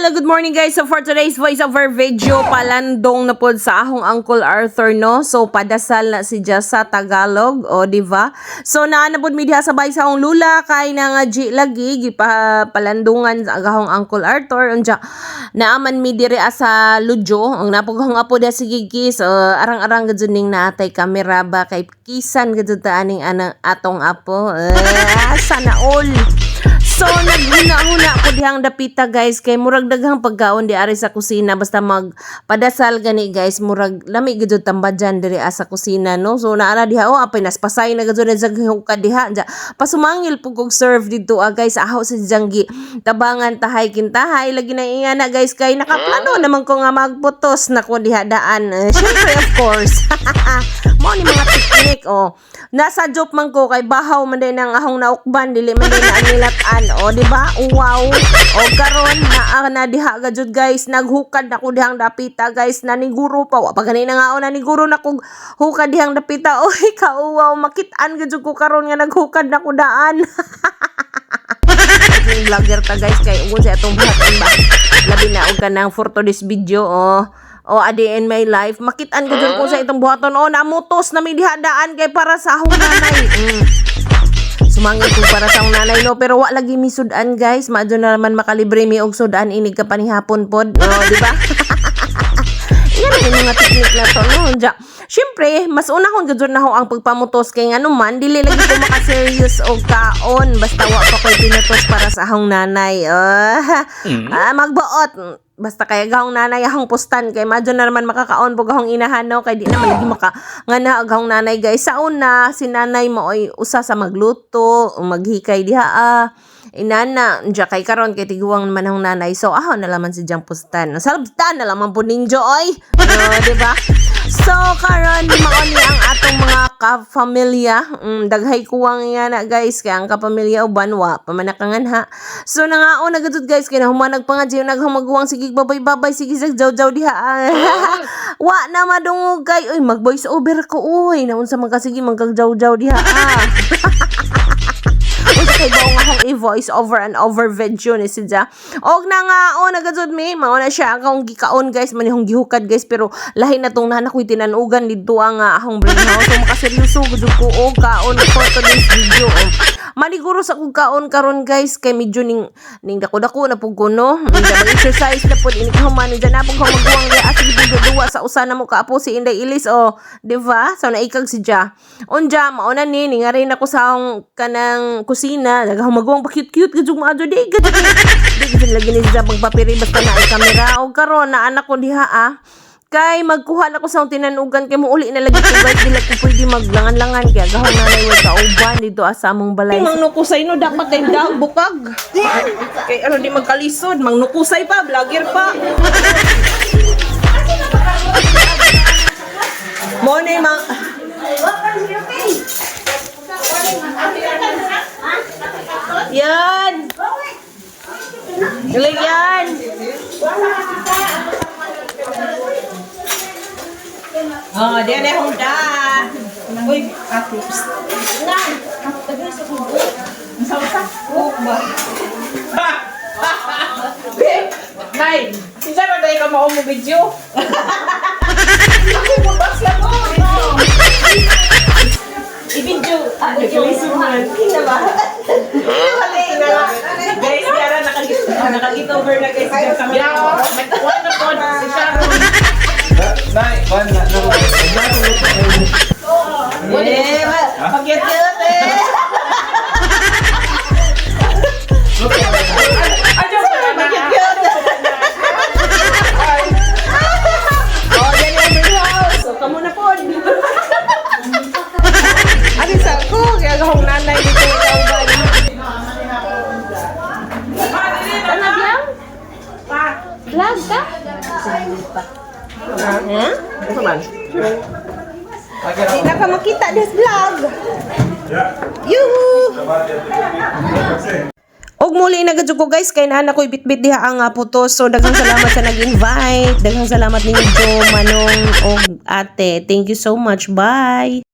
Hello, good morning guys. So for today's voiceover video, palandong na pod sa ahong Uncle Arthur, no? So padasal na si Jess sa Tagalog, o diba? So naanapod mi diha sabay sa akong lula kay na nga lagi palandungan sa ahong Uncle Arthur. Unja naaman mi diri sa Lujo, ang napughong apo da si Gigis. Arang-arang gud ning natay kamera ba kay kisan gud ta aning atong apo. Sana all. So naghuna-huna ko dihang dapita guys kay murag daghang pagkaon di ari sa kusina basta magpadasal gani guys murag lami gid tambadyan diri sa kusina, no. So naara diha apay naspasay na gud sa diha ja pasumangil pug og serve dito guys ahaw sa janggi tabangan tahay kintahay lagi na ingana guys kay nakaplano naman ko nga magputos na ko diha daan. Syempre of course mo ni mga teknik nasa job man ko kay bahaw man din ang ahong naukban dili man din na nilatan di ba? Wow. Karon na diha gajud guys naghukad nako dihang dapita guys naniguro pa wa pa ganina nga naniguro nako hukad dihang dapita. Oy kauwaw makit-an gajud ko karon nga naghukad nako daan. Vlogger ta guys kay ug sa atong buhaton ba labi na og kanang for today's video a day in my life makit-an gajud ko sa itong buhaton namutos na may dihadaan kay para sa akong nanay. Sumangit ko para sa akong nanay, no, pero wa lagi mi sudan guys maadto na naman makalibre mi og sudan inig ka panihapon pod, di ba? Yan ang mga teknik na to, no. Syempre, mas una kong gudyon na ho ang pagpamutos kay nga naman, dili lagi ko maka-serious o kaon. Basta wa pa ko'y pinutos para sa ahong nanay. Magbaot. Basta kaya gahong nanay ahong postan kay madyo na naman makakaon po gahong inahan, no. Kay di naman lagi nga na gahong nanay guys. Sa una, si nanay mo ay usa sa magluto, maghikay diha inana dya kay karon kay tiguang naman ang nanay. So aho na laman si Jang postan. Salabtan na laman po ninyo oy. Diba? So karon maon ni ang atong mga kapamilya. Daghay kuwang yan na guys kay ang kapamilya uban wa pamanakangan ha. So nangaon na gud guys kay nahumanag pa nga diyo naghamagwang sige babay sige jaw-jaw diha. Wa na madungog kay oy mag voice over ko oy naunsa man ka sige magjaw-jaw diha. Kay baong akong i-voice over and over video ni si Ja. Og na nga nagadzod mi mao na siya akong gikaon guys manihong gihukad guys pero lahi na tong nanak ko'y tinanugan dito ang akong brain house. So makaseryoso gud ko kaon for today's video. Maniguro sa kong kaon karon guys kay medyo ning dako-dako na pug kuno. Exercise na pud ini human diyan na pug magbuwang dia asig duwa sa usa na mo kaapo si Inday Ilis di ba? So naikag si Ja. Unja mao na ni ngari na ko sa akong kanang kusina nagahumagwang pa cute gud maadto di gud lagi ni sa pagpapiri basta na ay kamera og karon na anak ko diha kay magkuha na ko sa tinanugan kay muuli na lagi ko guys dili ko pwede maglangan-langan kay gahon nanay wa kauban dito sa among balay. Mangnukusay no dapat kay dag bukag kay di magkalisod mangnukusay pa vlogger pa. Mo ni yan. Galing yan. Dia na akong da. Uy, oops. Nga. Tabi sa kubo. Masawsa. Ba. Nay, sinsa ba tayo ka mo video? Ako mo ba siya mo? I-video. Nag-listen mo. Hindi ba? Guys, kaya nakagit over na guys. One na po, si Sharon. Nay, one na. Pag-cute eh. Yan yung brain house. So, kamo na po. Ano sa ako? Kaya akong nanay dito ikaw ba? Tanag yan? Vlog ka? Ano man? Hindi ka makita this vlog. Yuhu! Og muli na gadyo ko guys kay naan ako ibitbit diha ang photos. So daghang salamat sa nag-invite. Daghang salamat ninyo Manong og ate. Thank you so much. Bye.